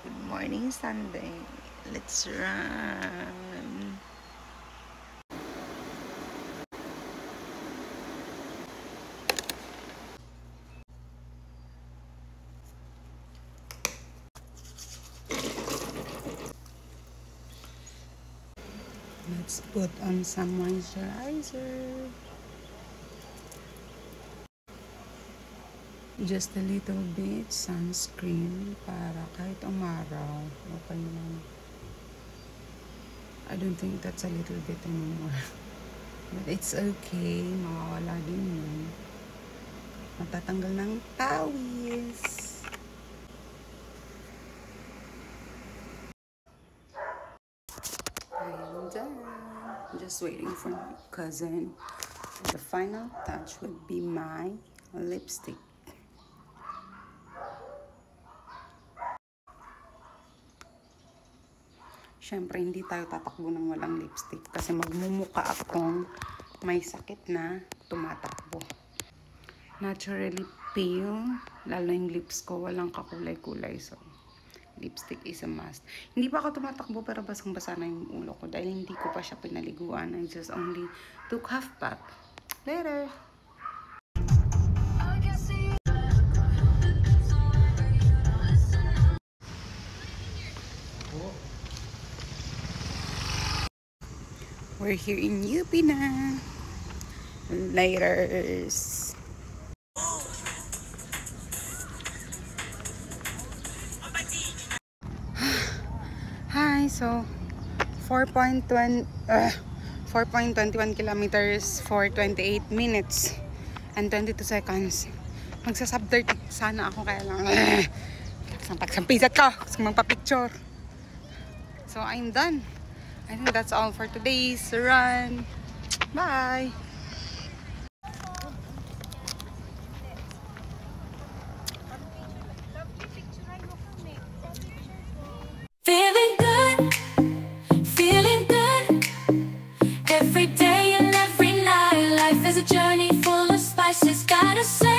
Good morning, Sunday. Let's run. Let's put on some moisturizer. Just a little bit sunscreen para kahit umaraw, okay lang. I don't think that's a little bit anymore. But it's okay, mawawala din yun. Matatanggal ng pawis. I'm done. Just waiting for my cousin. The final touch would be my lipstick. Siyempre, hindi tayo tatakbo ng walang lipstick kasi magmumuka akong may sakit na tumatakbo. Naturally pale, lalo yung lips ko, walang kakulay-kulay. So, lipstick is a must. Hindi pa ako tumatakbo pero basang-basa na yung ulo ko dahil hindi ko pa siya pinaliguan. I just only took half bath. Later! We're here in UP na. Laters. Hi, so 4.21 kilometers for 28 minutes and 22 seconds. Magsasub 30 sana ako kaya lang sampisat ko kasi magpa-picture. So I'm done. I think that's all for today's run. Bye! Feeling good, feeling good. Every day and every night, life is a journey full of spices. Gotta say